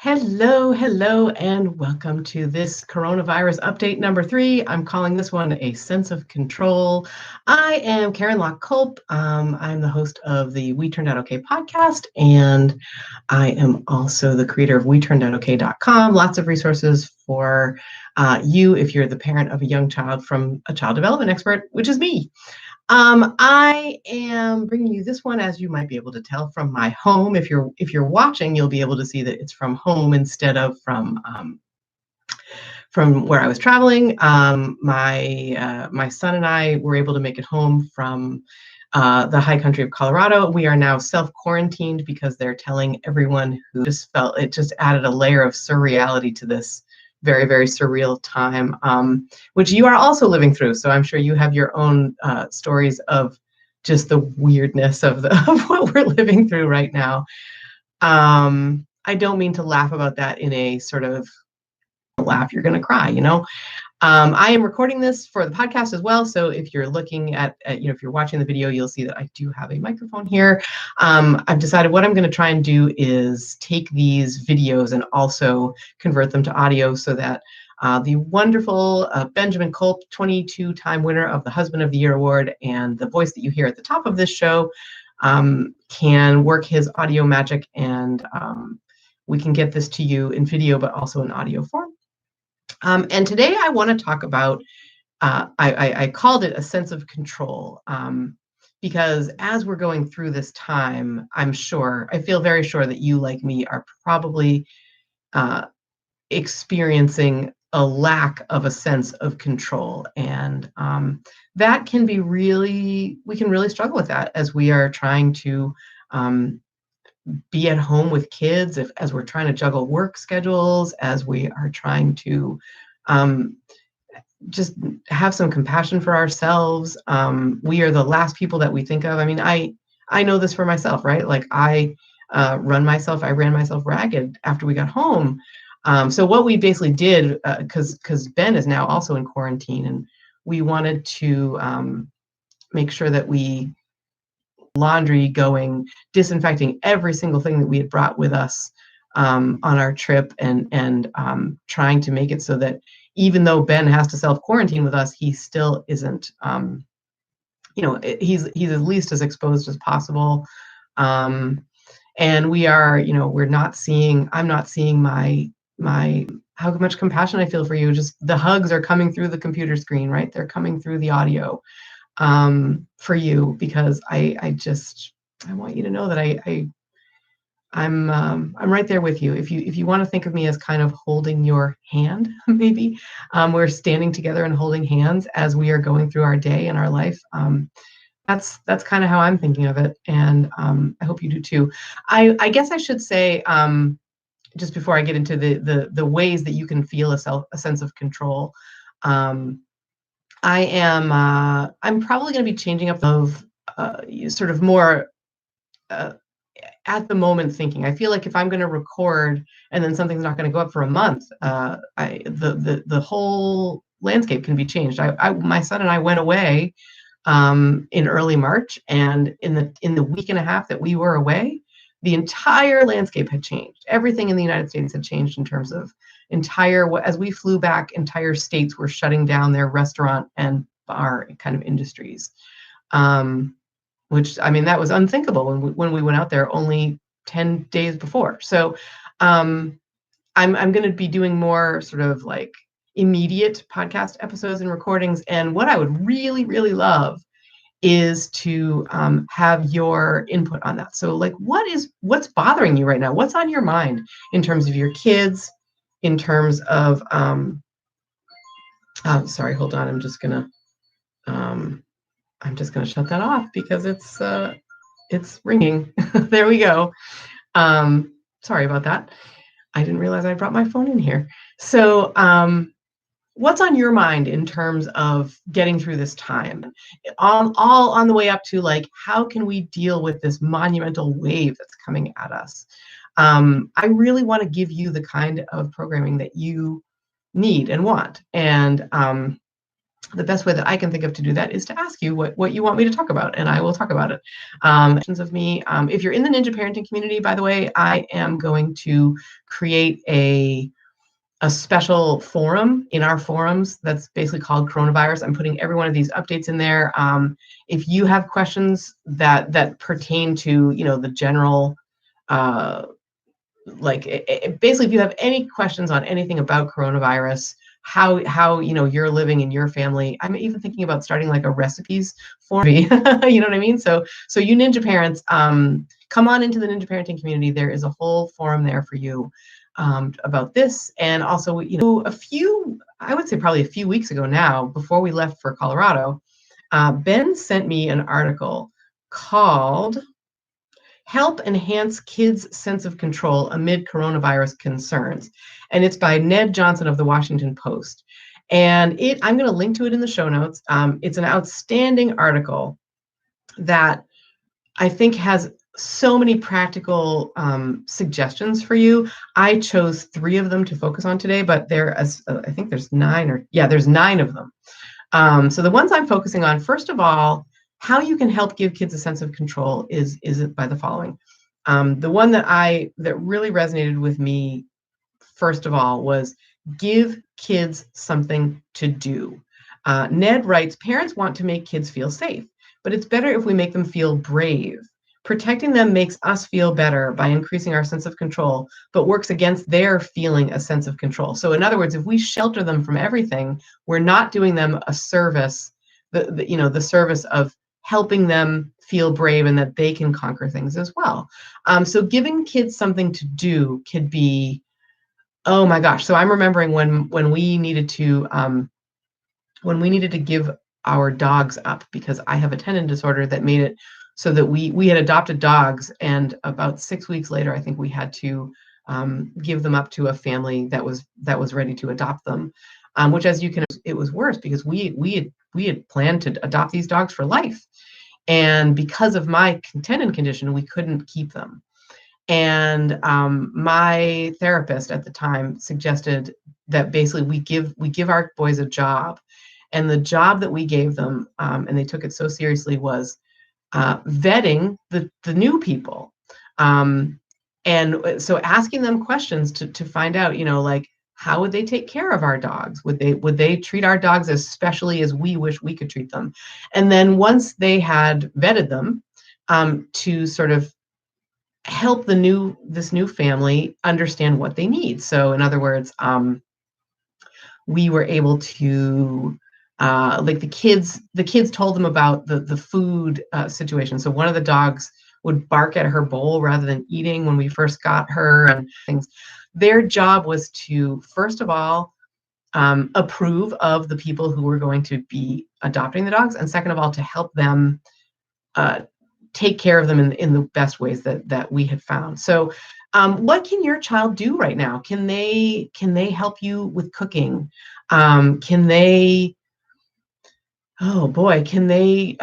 Hello, and welcome to this coronavirus update number 3. I'm calling this one A Sense of Control. I am Karen Locke Culp. I'm the host of the We Turned Out Okay podcast, and I am also the creator of WeTurnedOutOK.com. Lots of resources for you if you're the parent of a young child from a child development expert, which is me. I am bringing you this one, as you might be able to tell, from my home. If you're watching, you'll be able to see that it's from home instead of from where I was traveling. My son and I were able to make it home from the high country of Colorado. We are now self-quarantined because they're telling everyone who just felt it just added a layer of surreality to this very, very surreal time, which you are also living through. So I'm sure you have your own stories of just the weirdness of what we're living through right now. I don't mean to laugh about that in a sort of laugh, you're going to cry, I am recording this for the podcast as well. So if you're looking at if you're watching the video, you'll see that I do have a microphone here. I've decided what I'm going to try and do is take these videos and also convert them to audio so that the wonderful Benjamin Culp, 22-time winner of the Husband of the Year Award, and the voice that you hear at the top of this show can work his audio magic, and we can get this to you in video, but also in audio form. And today I want to talk about, I called it a sense of control, because as we're going through this time, I feel very sure that you, like me, are probably experiencing a lack of a sense of control. And that can be we can really struggle with that as we are trying to be at home with kids, as we're trying to juggle work schedules, as we are trying to just have some compassion for ourselves. We are the last people that we think of. I mean, I know this for myself, right? Like I ran myself ragged after we got home. So what we basically did, because Ben is now also in quarantine, and we wanted to make sure that we laundry going, disinfecting every single thing that we had brought with us on our trip, and trying to make it so that even though Ben has to self-quarantine with us, he still isn't, he's at least as exposed as possible. And we are, I'm not seeing how much compassion I feel for you. Just the hugs are coming through the computer screen, right? They're coming through the audio for you, because I want you to know that I'm right there with you. If you want to think of me as kind of holding your hand, maybe we're standing together and holding hands as we are going through our day and our life. That's kind of how I'm thinking of it, and I hope you do too. I guess I should say, just before I get into the ways that you can feel a sense of control. I'm probably going to be changing up of sort of more at the moment thinking. I feel like if I'm going to record and then something's not going to go up for a month, the whole landscape can be changed. My son and I went away in early March, and in the week and a half that we were away, the entire landscape had changed. Everything in the United States had changed in terms of as we flew back, entire states were shutting down their restaurant and bar kind of industries, which, I mean, that was unthinkable when we went out there only 10 days before. So I'm going to be doing more sort of like immediate podcast episodes and recordings. And what I would really, really love is to have your input on that. So like, what's bothering you right now? What's on your mind in terms of your kids, in terms of sorry, hold on, I'm just gonna shut that off because it's ringing. There we go. Sorry about that. I didn't realize I brought my phone in here. So what's on your mind in terms of getting through this time? All on the way up to, like, how can we deal with this monumental wave that's coming at us? I really want to give you the kind of programming that you need and want. And the best way that I can think of to do that is to ask you what you want me to talk about, and I will talk about it. Of me, if you're in the Ninja parenting community, by the way, I am going to create a special forum in our forums that's basically called coronavirus. I'm putting every one of these updates in there. If you have questions that pertain to, you know, the general, basically, if you have any questions on anything about coronavirus, how you know you're living in your family, I'm even thinking about starting like a recipes forum. You know what I mean? So you Ninja parents, come on into the Ninja parenting community. There is a whole forum there for you about this. And also, you know, I would say probably a few weeks ago now, before we left for Colorado, Ben sent me an article called Help Enhance Kids' Sense of Control Amid Coronavirus Concerns. And it's by Ned Johnson of the Washington Post. And I'm going to link to it in the show notes. It's an outstanding article that I think has so many practical suggestions for you. I chose 3 of them to focus on today, but I think there's 9 there's 9 of them. So the ones I'm focusing on, first of all, how you can help give kids a sense of control is by the following. The one that really resonated with me, first of all, was give kids something to do. Ned writes, parents want to make kids feel safe, but it's better if we make them feel brave. Protecting them makes us feel better by increasing our sense of control, but works against their feeling a sense of control. So in other words, if we shelter them from everything, we're not doing them a service, the service of helping them feel brave and that they can conquer things as well. So giving kids something to do could be, oh my gosh. So I'm remembering when we needed to give our dogs up, because I have a tendon disorder that made it so that we had adopted dogs, and about 6 weeks later, I think we had to give them up to a family that was ready to adopt them. Which, as you can, it was worse because we had planned to adopt these dogs for life, and because of my tendon condition, we couldn't keep them. And my therapist at the time suggested that basically we give our boys a job, and the job that we gave them, and they took it so seriously, was vetting the new people, and so asking them questions to find out, you know, like, how would they take care of our dogs? Would they treat our dogs as specially as we wish we could treat them? And then once they had vetted them, to sort of help this new family understand what they need. So in other words, we were able to, like, the kids told them about the food situation. So one of the dogs would bark at her bowl rather than eating when we first got her, and things. Their job was to, first of all, approve of the people who were going to be adopting the dogs, and second of all, to help them take care of them in the best ways that we had found. So what can your child do right now? Can they help you with cooking? Can they, oh boy, can they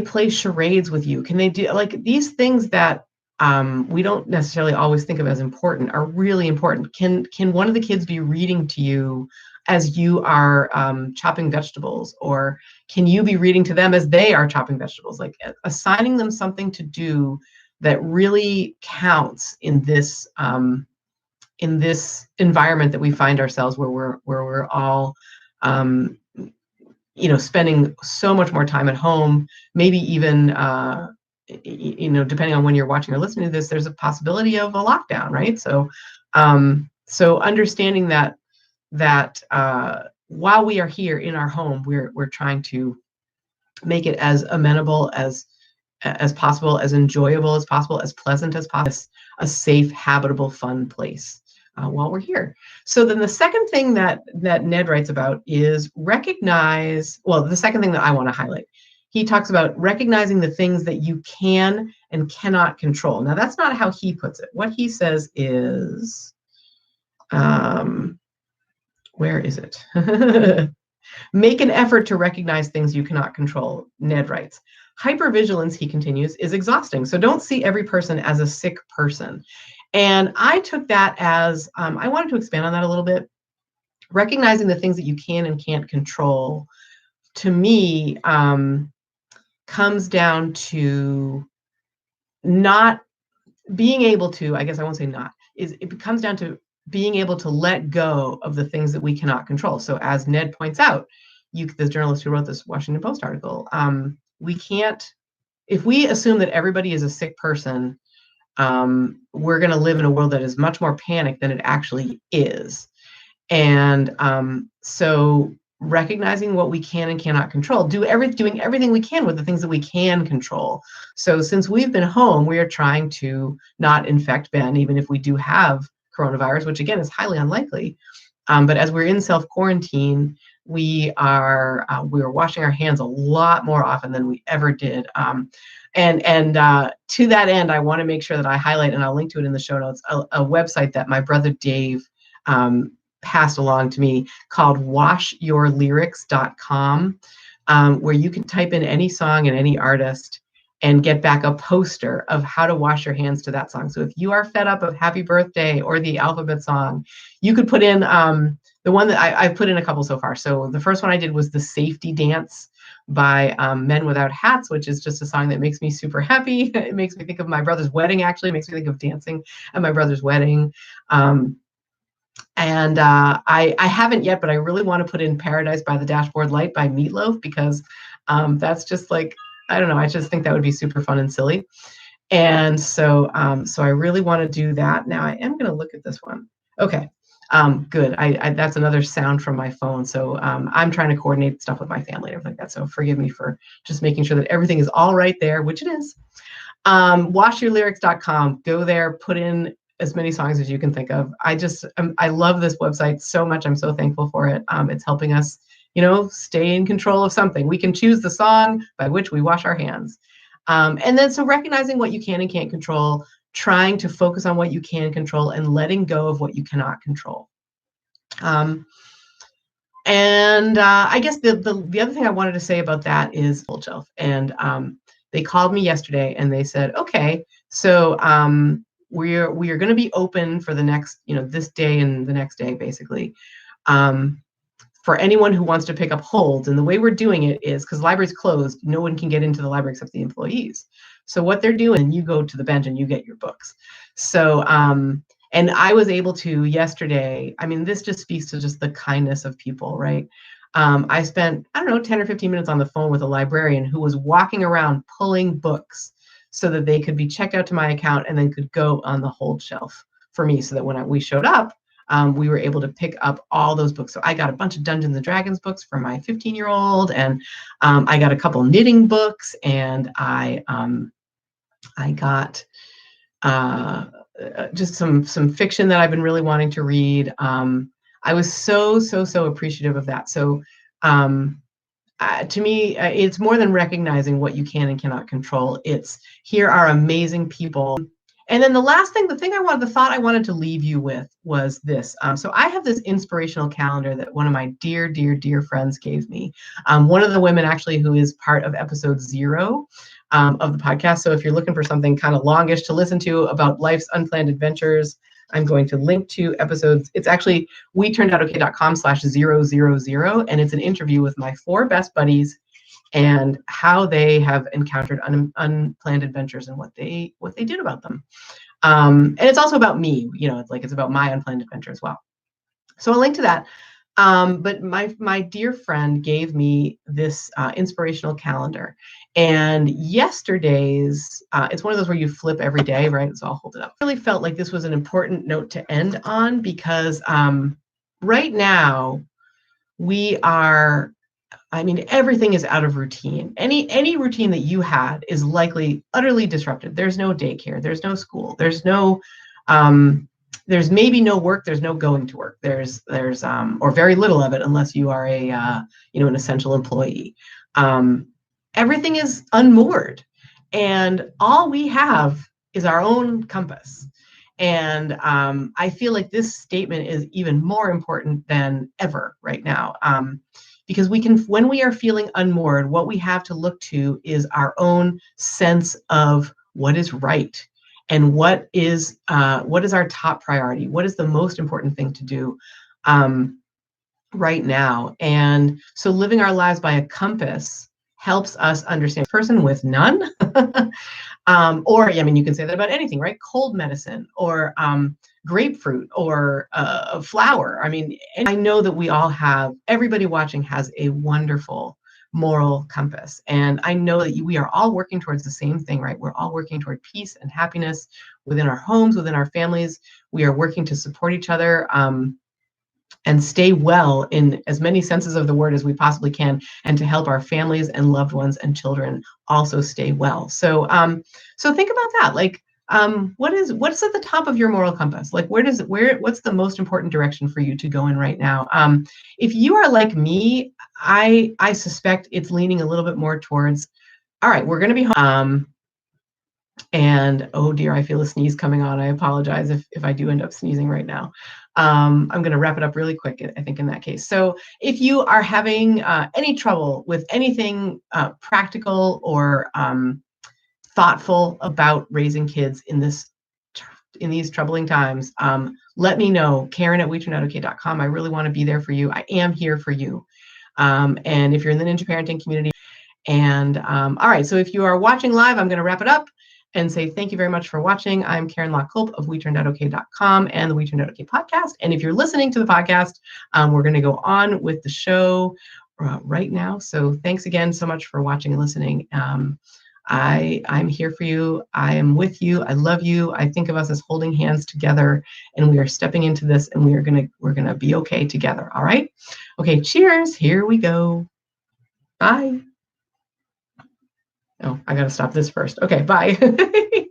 play charades with you? Can they do, like, these things that we don't necessarily always think of as important are really important? Can one of the kids be reading to you as you are chopping vegetables, or can you be reading to them as they are chopping vegetables? Like, assigning them something to do that really counts in this environment that we find ourselves, where we're all spending so much more time at home, maybe even depending on when you're watching or listening to this, there's a possibility of a lockdown, right? So so understanding that while we are here in our home, we're trying to make it as amenable as possible, as enjoyable as possible, as pleasant as possible, a safe, habitable, fun place while we're here. So then the second thing that Ned writes about is the second thing that I want to highlight. He talks about recognizing the things that you can and cannot control. Now, that's not how he puts it. What he says is, where is it? Make an effort to recognize things you cannot control, Ned writes. Hypervigilance, he continues, is exhausting. So don't see every person as a sick person. And I took that as, I wanted to expand on that a little bit. recognizing the things that you can and can't control, to me, comes down to not being able to, I guess I won't say not, it comes down to being able to let go of the things that we cannot control. So as Ned points out, the journalist who wrote this Washington Post article, we can't, if we assume that everybody is a sick person, we're going to live in a world that is much more panicked than it actually is. And so recognizing what we can and cannot control, doing everything we can with the things that we can control. So since we've been home, we are trying to not infect Ben, even if we do have coronavirus, which again is highly unlikely. But as we're in self-quarantine, we are washing our hands a lot more often than we ever did. And to that end, I want to make sure that I highlight, and I'll link to it in the show notes, a website that my brother Dave passed along to me called washyourlyrics.com, where you can type in any song and any artist and get back a poster of how to wash your hands to that song. So if you are fed up of Happy Birthday or the alphabet song, you could put in the one that I've put in a couple so far. So the first one I did was the Safety Dance by Men Without Hats, which is just a song that makes me super happy. It makes me think of my brother's wedding, actually. It makes me think of dancing at my brother's wedding. And I haven't yet, but I really want to put in Paradise by the Dashboard Light by Meatloaf, because that's just like, I don't know, I just think that would be super fun and silly. And so so I really want to do that. Now I am going to look at this one. Okay, good. I that's another sound from my phone. So I'm trying to coordinate stuff with my family and everything like that. So forgive me for just making sure that everything is all right there, which it is. Washyourlyrics.com. Go there, put in as many songs as you can think of. I love this website so much. I'm so thankful for it. It's helping us, stay in control of something. We can choose the song by which we wash our hands. And then so recognizing what you can and can't control, trying to focus on what you can control, and letting go of what you cannot control. And I guess the other thing I wanted to say about that is Cold Shelf. And they called me yesterday and they said, okay, so we are going to be open for the next, this day and the next day, basically, for anyone who wants to pick up holds. And the way we're doing it is, because the library's closed, no one can get into the library except the employees. So what they're doing, you go to the bench and you get your books. So, and I was able to yesterday, I mean, this just speaks to just the kindness of people, right? I spent, 10 or 15 minutes on the phone with a librarian who was walking around pulling books so that they could be checked out to my account and then could go on the hold shelf for me, so that when we showed up, we were able to pick up all those books. So I got a bunch of Dungeons and Dragons books for my 15-year-old, and I got a couple knitting books, and I got just some fiction that I've been really wanting to read. I was so appreciative of that. So to me, it's more than recognizing what you can and cannot control. It's, here are amazing people. And then the thought I wanted to leave you with was this. So I have this inspirational calendar that one of my dear friends gave me. One of the women actually who is part of episode 0 of the podcast. So if you're looking for something kind of longish to listen to about life's unplanned adventures, I'm going to link to episodes. It's actually WeTurnedOutOK.com/000, and it's an interview with my 4 best buddies and how they have encountered unplanned adventures and what they did about them. And it's also about me, it's about my unplanned adventure as well. So I'll link to that. But my dear friend gave me this inspirational calendar. And yesterday's, it's one of those where you flip every day, right? So I'll hold it up. I really felt like this was an important note to end on, because right now we are, everything is out of routine. Any routine that you had is likely utterly disrupted. There's no daycare, there's no school, there's maybe no work, there's no going to work, there's or very little of it, unless you are an essential employee. Everything is unmoored, and all we have is our own compass. And I feel like this statement is even more important than ever right now, because when we are feeling unmoored, what we have to look to is our own sense of what is right, and what is our top priority, what is the most important thing to do. right now. And so living our lives by a compass helps us understand a person with none. Or, I mean, you can say that about anything, right? Cold medicine or grapefruit or a flower. I mean, I know that we all have, everybody watching has a wonderful moral compass. And I know that we are all working towards the same thing, right? We're all working toward peace and happiness within our homes, within our families. We are working to support each other. And stay well in as many senses of the word as we possibly can, and to help our families and loved ones and children also stay well. So think about that. Like, what's at the top of your moral compass? Like, what's the most important direction for you to go in right now? If you are like me, I suspect it's leaning a little bit more towards, all right, we're going to be home. And oh dear, I feel a sneeze coming on. I apologize if I do end up sneezing right now. I'm going to wrap it up really quick, I think, in that case. So if you are having any trouble with anything practical or thoughtful about raising kids in these troubling times, let me know. Karen@WeTurnOutOK.com. I really want to be there for you. I am here for you. And if you're in the Ninja Parenting community, and all right, so if you are watching live, I'm going to wrap it up and say thank you very much for watching. I'm Karen Locke-Culp of WeTurnedOutOK.com and the We Turned Out OK podcast. And if you're listening to the podcast, we're going to go on with the show right now. So thanks again so much for watching and listening. I'm here for you. I am with you. I love you. I think of us as holding hands together, and we are stepping into this, and we're gonna be okay together. All right. Okay. Cheers. Here we go. Bye. Oh, I got to stop this first. Okay, bye.